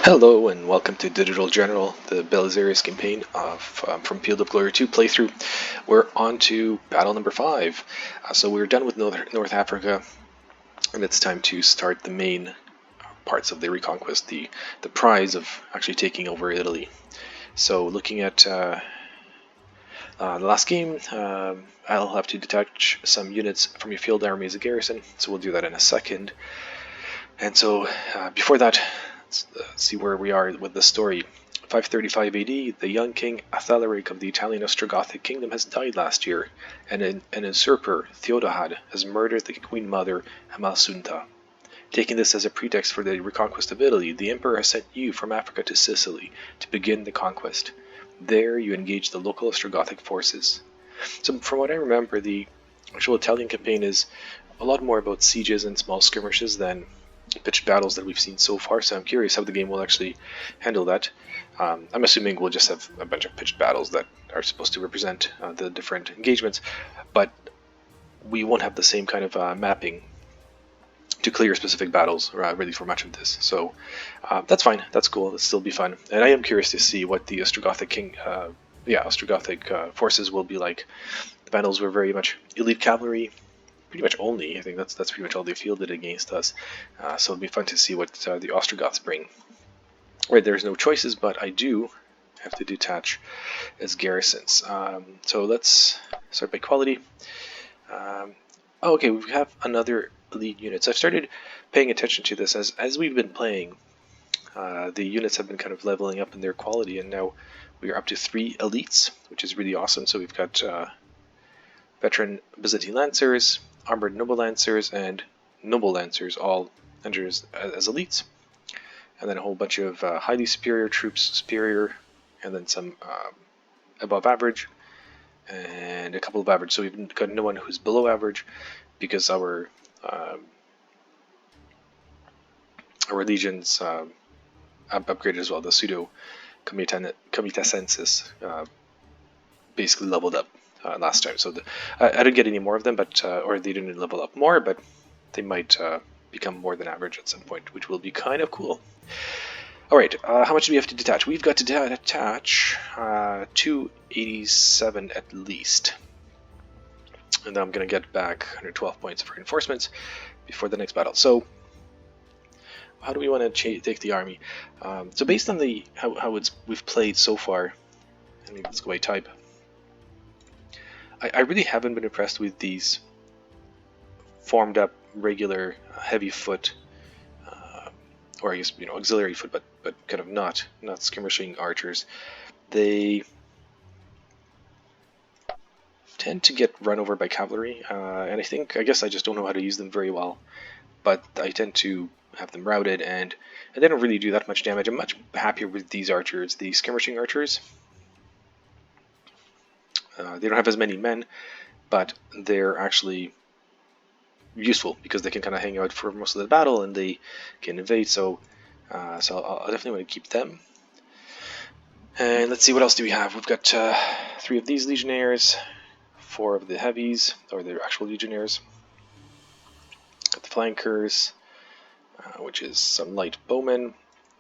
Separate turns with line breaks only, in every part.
Hello and welcome to Digital General, the Belisarius campaign from Field of Glory 2 playthrough. We're on to battle number 5. So we're done with North Africa, and it's time to start the main parts of the reconquest, the prize of actually taking over Italy. So looking at the last game, I'll have to detach some units from your field army as a garrison, so we'll do that in a second. And so before that, let's see where we are with the story. 535 AD, the young king Athalaric of the Italian Ostrogothic kingdom has died last year, and an usurper, Theodahad, has murdered the queen mother, Amalsunta. Taking this as a pretext for the reconquest of Italy, the emperor has sent you from Africa to Sicily to begin the conquest. There you engage the local Ostrogothic forces. So from what I remember, the actual Italian campaign is a lot more about sieges and small skirmishes than pitched battles that we've seen so far, so I'm curious how the game will actually handle that. I'm assuming we'll just have a bunch of pitched battles that are supposed to represent the different engagements, but we won't have the same kind of mapping to clear specific battles really for much of this. So that's fine, that's cool, it'll still be fun. And I am curious to see what the Ostrogothic forces will be like. The Vandals were very much elite cavalry, pretty much only. I think that's pretty much all they fielded against us. So it'll be fun to see what the Ostrogoths bring. Right, there's no choices, but I do have to detach as garrisons. So let's start by quality. Okay, we have another elite unit. So I've started paying attention to this as we've been playing. The units have been kind of leveling up in their quality, and now we are up to 3 elites, which is really awesome. So we've got veteran Byzantine Lancers, armored noble Lancers, and noble Lancers, all entered as elites. And then a whole bunch of highly superior troops, superior, and then some above average, and a couple of average. So we've got no one who's below average, because our legions upgraded as well. The pseudo comitacensis basically leveled up last time. So I didn't get any more of them, but or they didn't level up more, but they might become more than average at some point, which will be kind of cool. Alright, how much do we have to detach? We've got to detach 287 at least. And then I'm going to get back 112 points for reinforcements before the next battle. So, how do we want to take the army? So based on the how we've played so far, let's go by type. I really haven't been impressed with these formed up regular heavy foot, or I guess auxiliary foot, but kind of not skirmishing archers. They tend to get run over by cavalry, and I guess I just don't know how to use them very well. But I tend to have them routed, and they don't really do that much damage. I'm much happier with these archers, the skirmishing archers. They don't have as many men, but they're actually useful because they can kind of hang out for most of the battle and they can invade. So I'll definitely want to keep them. And let's see, what else do we have? We've got 3 of these legionnaires, 4 of the heavies, or the actual legionnaires. Got the flankers, which is some light bowmen,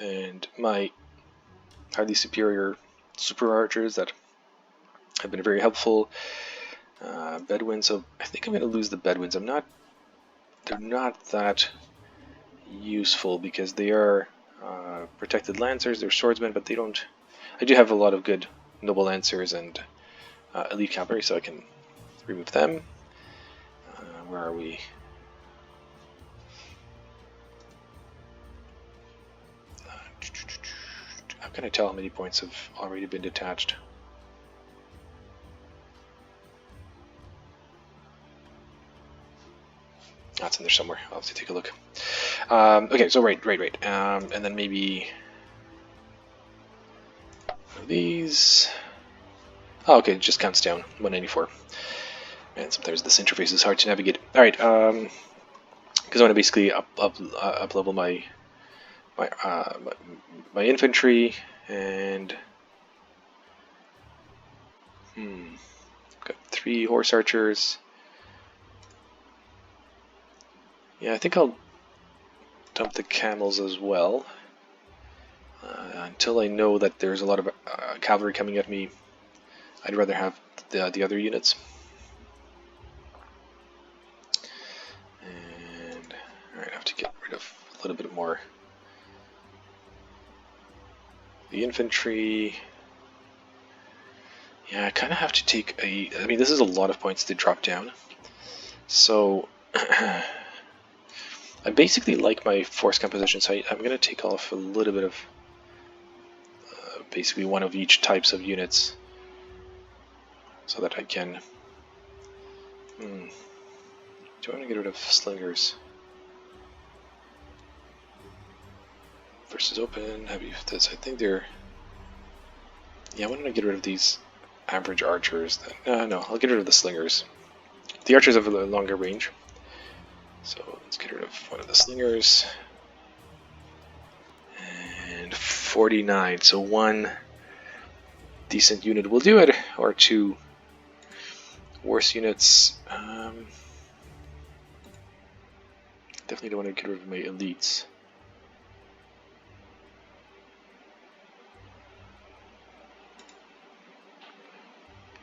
and my highly superior super archers that have been very helpful. Bedouins, so I think I'm going to lose the Bedouins. They're not that useful because they are protected lancers, they're swordsmen, but they don't. I do have a lot of good noble lancers and elite cavalry, so I can remove them. Where are we? How can I tell how many points have already been detached? That's in there somewhere. I'll have to take a look. Okay, so right. And then maybe these. Oh, okay, it just counts down 194. And sometimes this interface is hard to navigate. All right, because I want to basically up level my infantry, and got 3 horse archers. Yeah, I think I'll dump the camels as well. Until I know that there's a lot of cavalry coming at me, I'd rather have the other units. And alright, I have to get rid of a little bit more. The infantry. Yeah, I kind of have to take I mean, this is a lot of points to drop down. So I basically like my force composition, so I'm going to take off a little bit of basically one of each types of units so that I can... do I want to get rid of slingers? Versus open, heavy this. I think they're... Yeah, I want to get rid of these average archers. No, I'll get rid of the slingers. The archers have a longer range. So let's get rid of one of the slingers. And 49, so one decent unit will do it, or two worse units. Definitely don't want to get rid of my elites.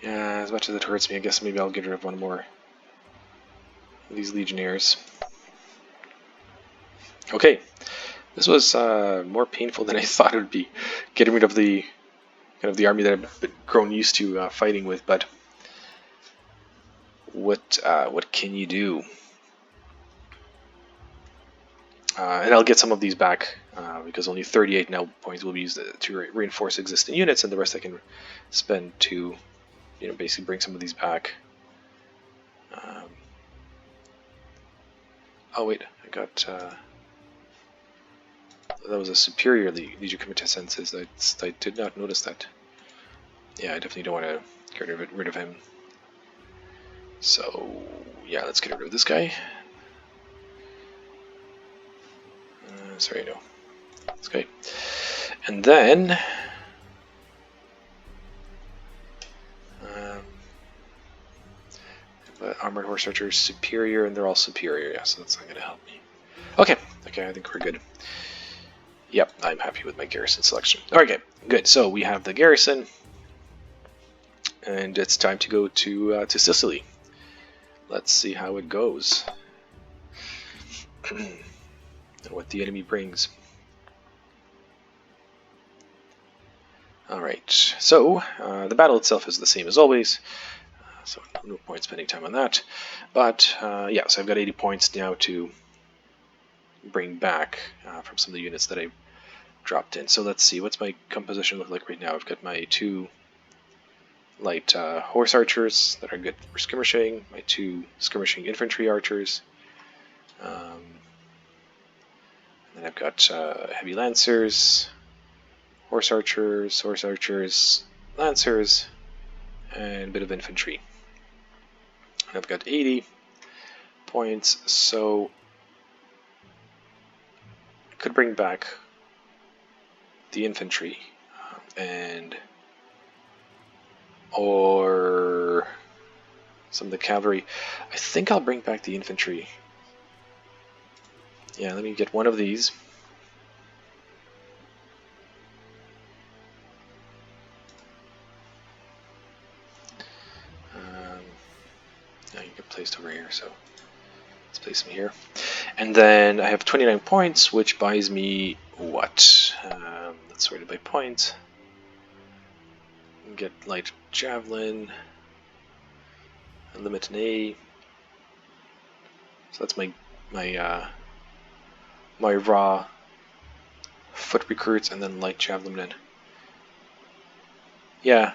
Yeah, as much as it hurts me, I guess maybe I'll get rid of one more of these legionnaires. Okay, this was more painful than I thought it would be, getting rid of the kind of the army that I've grown used to fighting with. But what can you do? And I'll get some of these back because only 38 now points will be used to reinforce existing units, and the rest I can spend to, basically bring some of these back. Oh wait, I got that was a superior Legio Comitacensis. I did not notice that. Yeah, I definitely don't want to get rid of him. So yeah, let's get rid of this guy. Sorry, no, this guy. And then but armored horse archers superior, and they're all superior. Yeah, so that's not going to help me. Okay, I think we're good. Yep, I'm happy with my garrison selection. Okay, good. So we have the garrison, and it's time to go to Sicily. Let's see how it goes, and what the enemy brings. All right. So the battle itself is the same as always. So no point spending time on that. But yeah, so I've got 80 points now to bring back from some of the units that I dropped in. So let's see, what's my composition look like right now? I've got my 2 light horse archers that are good for skirmishing, my 2 skirmishing infantry archers, and then I've got heavy lancers, horse archers, lancers, and a bit of infantry. And I've got 80 points, so I could bring back the infantry or some of the cavalry. I think I'll bring back the infantry. Yeah, let me get one of these. Now you get placed over here, so let's place them here. And then I have 29 points, which buys me what? Let's sort it by points. Get light javelin, a limit an A. So that's my raw foot recruits, and then light javelin. Yeah,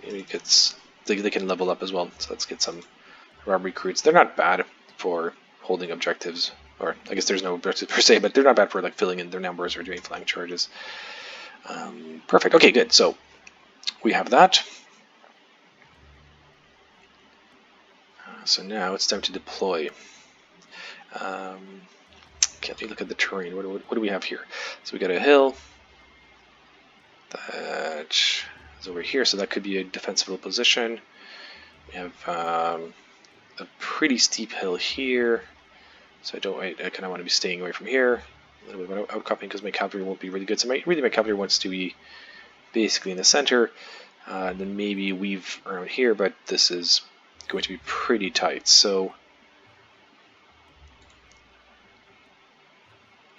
maybe they can level up as well. So let's get some raw recruits. They're not bad for holding objectives, or I guess there's no objective per se, but they're not bad for like filling in their numbers or doing flank charges. Perfect. Okay, good. So we have that. So now it's time to deploy. Okay, let me look at the terrain. What do we have here? So we got a hill that is over here, so that could be a defensible position. We have a pretty steep hill here, so I kind of want to be staying away from here. a little bit of outcropping because my cavalry won't be really good. So my cavalry wants to be basically in the center, and then maybe weave around here, but this is going to be pretty tight. So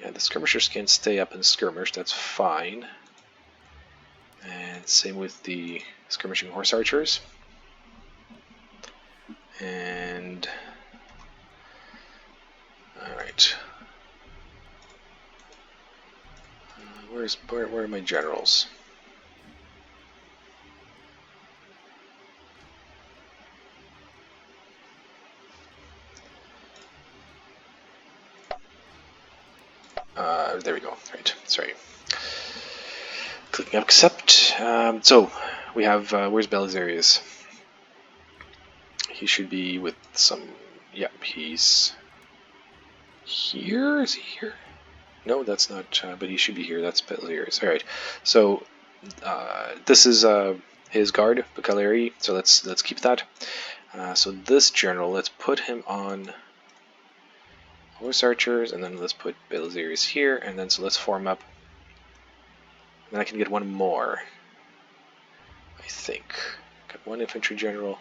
yeah, the skirmishers can stay up and skirmish, that's fine. And same with the skirmishing horse archers. And alright. Where are my generals? There we go. Right. Sorry. Clicking accept. So we have where's Belisarius? He should be with some. Yep, he's here. Is he here? No, that's not. But he should be here. That's Belisarius. All right. So this is his guard, Belisarius. So let's keep that. So this general, let's put him on horse archers, and then let's put Belisarius here, and then so let's form up. And I can get one more. I think. Got one infantry general.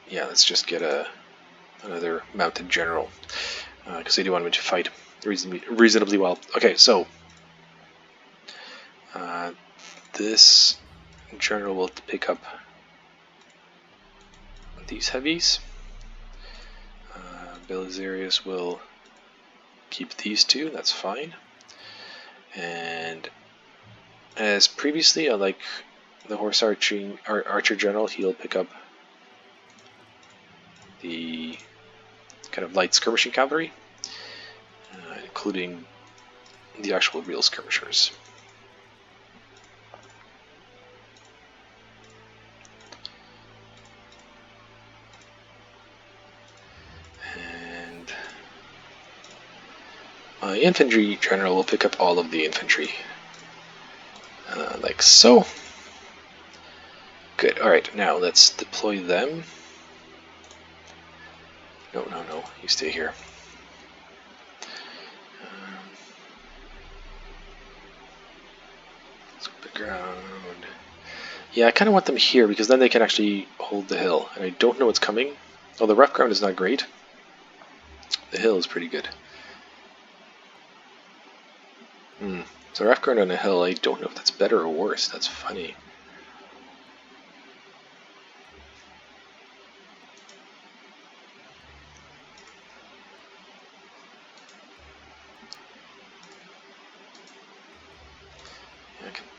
Yeah, let's just get another mounted general, because they do want me to fight reasonably well. Okay, so this general will pick up these heavies. Belisarius will keep these two, that's fine. And as previously, I like the horse archer general, he'll pick up the kind of light skirmishing cavalry, including the actual real skirmishers. And my infantry general will pick up all of the infantry, like so. Good. Alright, now let's deploy them. No, you stay here. Let's put the ground. Yeah, I kind of want them here because then they can actually hold the hill. And I don't know what's coming. Oh, the rough ground is not great. The hill is pretty good. So rough ground on a hill, I don't know if that's better or worse. That's funny.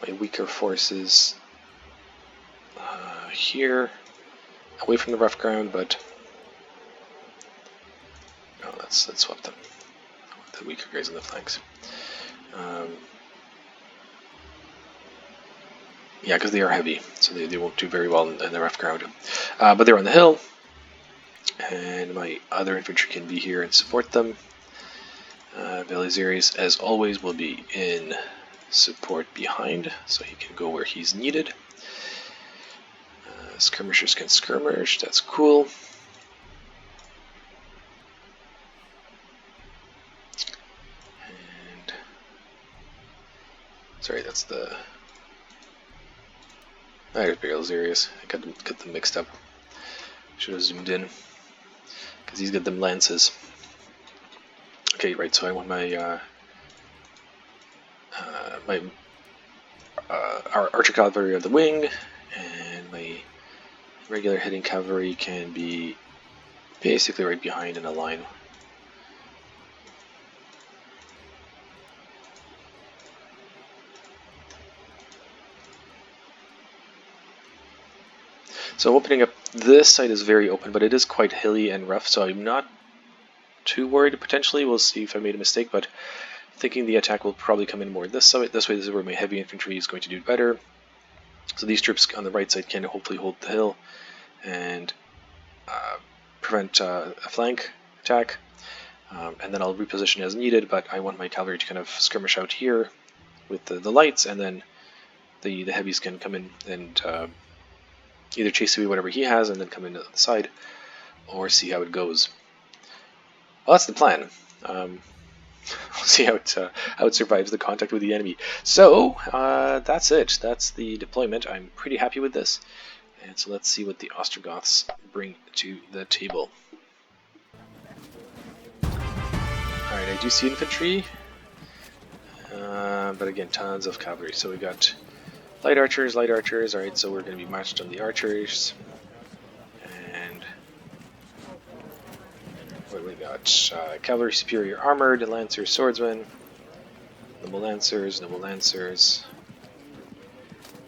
My weaker forces here, away from the rough ground, but no, let's swap them. The weaker guys on the flanks. Yeah, because they are heavy, so they won't do very well in the rough ground. But they're on the hill, and my other infantry can be here and support them. Belisarius, as always, will be in support behind, so he can go where he's needed. Skirmishers can skirmish, that's cool. And sorry, that's the. There's Belisarius. I got them mixed up. Should have zoomed in because he's got them lances. Okay, right. So I want my our archer cavalry on the wing, and my regular hitting cavalry can be basically right behind in a line. So opening up this side is very open, but it is quite hilly and rough, so I'm not too worried. Potentially, we'll see if I made a mistake, but thinking the attack will probably come in more this way. This is where my heavy infantry is going to do better. So these troops on the right side can hopefully hold the hill and prevent a flank attack. And then I'll reposition as needed, but I want my cavalry to kind of skirmish out here with the lights, and then the heavies can come in and either chase away whatever he has and then come in to the side, or see how it goes. Well, that's the plan. We'll see how it survives the contact with the enemy. So that's it. That's the deployment. I'm pretty happy with this. And so let's see what the Ostrogoths bring to the table. Alright, I do see infantry, but again, tons of cavalry. So we got light archers. Alright, so we're going to be matched on the archers. And what we got? Cavalry superior armored, lancers, swordsmen, noble lancers.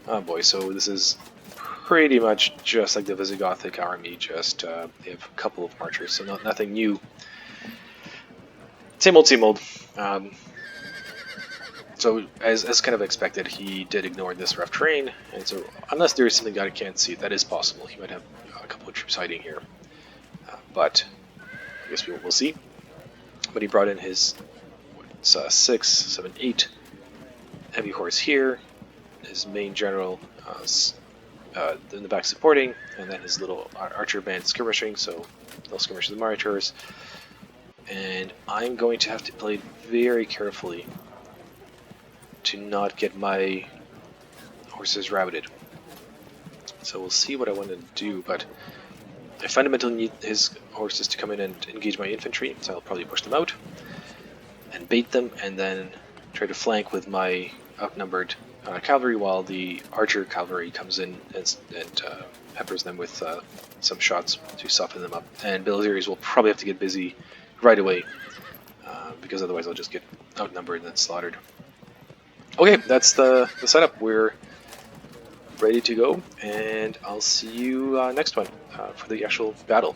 Oh boy, so this is pretty much just like the Visigothic army, just they have a couple of archers, so nothing new. Same old. So as kind of expected, he did ignore this rough terrain, and so unless there is something that I can't see, that is possible. He might have a couple of troops hiding here, but I guess we'll see. But he brought in his 6, 7, 8 heavy horse here, his main general in the back supporting, and then his little archer band skirmishing, so they'll skirmish the archers. And I'm going to have to play very carefully to not get my horses routed. So we'll see what I want to do, but I fundamentally need his horses to come in and engage my infantry, so I'll probably push them out and bait them, and then try to flank with my outnumbered cavalry, while the archer cavalry comes in and peppers them with some shots to soften them up. And Belisarius will probably have to get busy right away, because otherwise I'll just get outnumbered and then slaughtered. Okay, that's the setup. We're ready to go, and I'll see you next one for the actual battle.